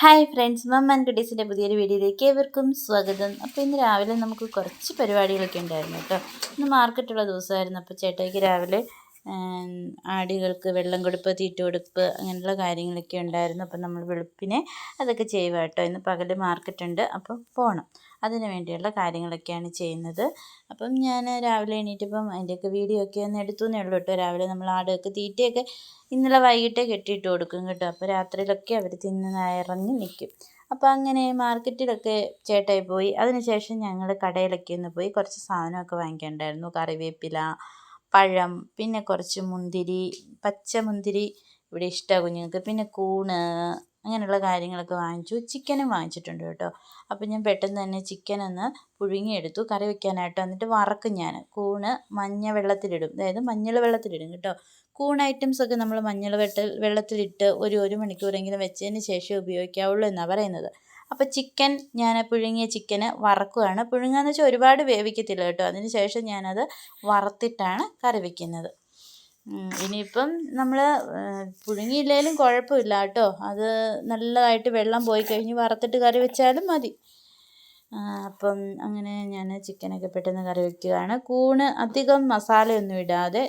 Hi friends, mama and കുട്ടീസിൻ്റെ പുതിയൊരു വീഡിയോയിലേക്ക് ഏവർക്കും സ്വാഗതം. അപ്പോൾ ഇന്ന് രാവിലെ നമുക്ക് കുറച്ച് പരിപാടികളൊക്കെ ഉണ്ടായിരുന്നു കേട്ടോ. ഇന്ന് മാർക്കറ്റുള്ള ദിവസമായിരുന്നു. അപ്പോൾ ചേട്ടായിക്ക് രാവിലെ ആടുകൾക്ക് വെള്ളം കൊടുപ്പ്, തീറ്റ കൊടുപ്പ് അങ്ങനെയുള്ള കാര്യങ്ങളൊക്കെ ഉണ്ടായിരുന്നു. അപ്പം നമ്മൾ വെളുപ്പിനെ അതൊക്കെ ചെയ്യുക കേട്ടോ. ഇന്ന് പകൽ മാർക്കറ്റുണ്ട്, അപ്പം പോകണം. അതിന് വേണ്ടിയുള്ള കാര്യങ്ങളൊക്കെയാണ് ചെയ്യുന്നത്. അപ്പം ഞാൻ രാവിലെ എണീറ്റപ്പം അതിൻ്റെയൊക്കെ വീഡിയോ ഒക്കെ ഒന്ന് എടുത്തുവെന്നേ ഉള്ളൂ കേട്ടോ. രാവിലെ നമ്മൾ ആടുകൾക്ക് തീറ്റയൊക്കെ ഇന്നലെ വൈകിട്ടേ കെട്ടിയിട്ട് കൊടുക്കും കേട്ടോ. അപ്പോൾ രാത്രിയിലൊക്കെ അവർ തിന്ന് ഇറങ്ങി നിൽക്കും. അപ്പോൾ അങ്ങനെ മാർക്കറ്റിലൊക്കെ ചേട്ടായി പോയി. അതിനുശേഷം ഞങ്ങൾ കടയിലൊക്കെ ഒന്ന് പോയി കുറച്ച് സാധനമൊക്കെ വാങ്ങിക്കാനുണ്ടായിരുന്നു. കറിവേപ്പില, പഴം, പിന്നെ കുറച്ച് മുന്തിരി, പച്ച മുന്തിരി ഇവിടെ ഇഷ്ടമാണ് കുഞ്ഞുങ്ങൾക്ക്, പിന്നെ കൂണ്, അങ്ങനെയുള്ള കാര്യങ്ങളൊക്കെ വാങ്ങിച്ചു. ചിക്കനും വാങ്ങിച്ചിട്ടുണ്ട് കേട്ടോ. അപ്പോൾ ഞാൻ പെട്ടെന്ന് തന്നെ ചിക്കൻ ഒന്ന് പുഴുങ്ങിയെടുത്തു കറി വെക്കാനായിട്ട്. എന്നിട്ട് വറക്കും ഞാൻ. കൂണ് മഞ്ഞ വെള്ളത്തിലിടും, അതായത് മഞ്ഞൾ വെള്ളത്തിലിടും കേട്ടോ. കൂൺ ഐറ്റംസൊക്കെ നമ്മൾ മഞ്ഞൾ വെള്ളത്തിലിട്ട് ഒരു മണിക്കൂറെങ്കിലും വെച്ചതിന് ശേഷം ഉപയോഗിക്കാവുള്ളൂ എന്നാണ് പറയുന്നത്. അപ്പോൾ ചിക്കൻ ഞാൻ പുഴുങ്ങിയ ചിക്കന് വറക്കുകയാണ്. പുഴുങ്ങാന്ന് വെച്ചാൽ ഒരുപാട് വേവിക്കത്തില്ല കേട്ടോ. അതിന് ശേഷം ഞാനത് വറുത്തിട്ടാണ് കറി വയ്ക്കുന്നത്. ഇനിയിപ്പം നമ്മൾ പുഴുങ്ങിയില്ലെങ്കിലും കുഴപ്പമില്ല കേട്ടോ. അത് നല്ലതായിട്ട് വെള്ളം പോയി കഴിഞ്ഞ് വറുത്തിട്ട് കറി വെച്ചാലും മതി. അപ്പം അങ്ങനെ ഞാൻ ചിക്കനൊക്കെ പെട്ടെന്ന് കറി വയ്ക്കുകയാണ്. കൂണ് അധികം മസാലയൊന്നും ഇടാതെ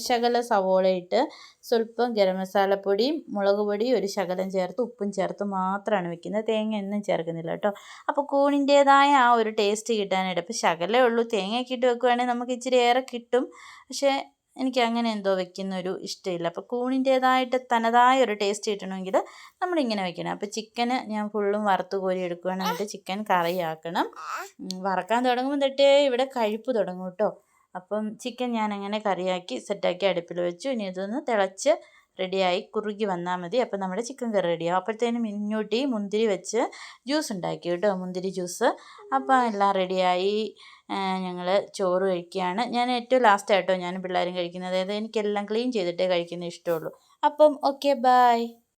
ശകല സവോള ഇട്ട് സ്വല്പം ഗരം മസാലപ്പൊടിയും മുളക് പൊടിയും ഒരു ശകലം ചേർത്ത് ഉപ്പും ചേർത്ത് മാത്രമാണ് വെക്കുന്നത്. തേങ്ങ ഒന്നും ചേർക്കുന്നില്ല കേട്ടോ. അപ്പോൾ കൂണിൻ്റേതായ ആ ഒരു ടേസ്റ്റ് കിട്ടാനായിട്ട്, അപ്പോൾ ശകലമേ ഉള്ളൂ, തേങ്ങയൊക്കെ ഇട്ട് വെക്കുകയാണെങ്കിൽ നമുക്ക് ഇച്ചിരി ഏറെ കിട്ടും. പക്ഷേ എനിക്ക് അങ്ങനെ എന്തോ വെക്കുന്നൊരു ഇഷ്ടമില്ല. അപ്പോൾ കൂണിൻ്റേതായിട്ട് തനതായ ഒരു ടേസ്റ്റ് കിട്ടണമെങ്കിൽ നമ്മളിങ്ങനെ വെക്കണം. അപ്പോൾ ചിക്കന് ഞാൻ ഫുള്ളും വറുത്ത് കോരി എടുക്കുകയാണ്. എന്നിട്ട് ചിക്കൻ കറിയാക്കണം. വറക്കാൻ തുടങ്ങുമ്പോൾ തൊട്ടേ ഇവിടെ കഴിപ്പ് തുടങ്ങും കേട്ടോ. അപ്പം ചിക്കൻ ഞാനങ്ങനെ കറിയാക്കി സെറ്റാക്കി അടുപ്പിൽ വെച്ചു. ഇനി ഇതൊന്ന് തിളച്ച് റെഡിയായി കുറുകി വന്നാൽ മതി. അപ്പം നമ്മുടെ ചിക്കൻ കറി റെഡിയാവും. അപ്പോഴത്തേനും മുന്നോട്ടി മുന്തിരി വെച്ച് ജ്യൂസ് ഉണ്ടാക്കി കേട്ടോ, മുന്തിരി ജ്യൂസ്. അപ്പം എല്ലാം റെഡിയായി. ഞങ്ങൾ ചോറ് കഴിക്കുകയാണ്. ഞാൻ ഏറ്റവും ലാസ്റ്റ് ആയിട്ടോ ഞാനും പിള്ളേരും കഴിക്കുന്നത്. അതായത് എനിക്കെല്ലാം ക്ലീൻ ചെയ്തിട്ടേ കഴിക്കുന്നത് ഇഷ്ടമുള്ളൂ. അപ്പം ഓക്കെ, ബായ്.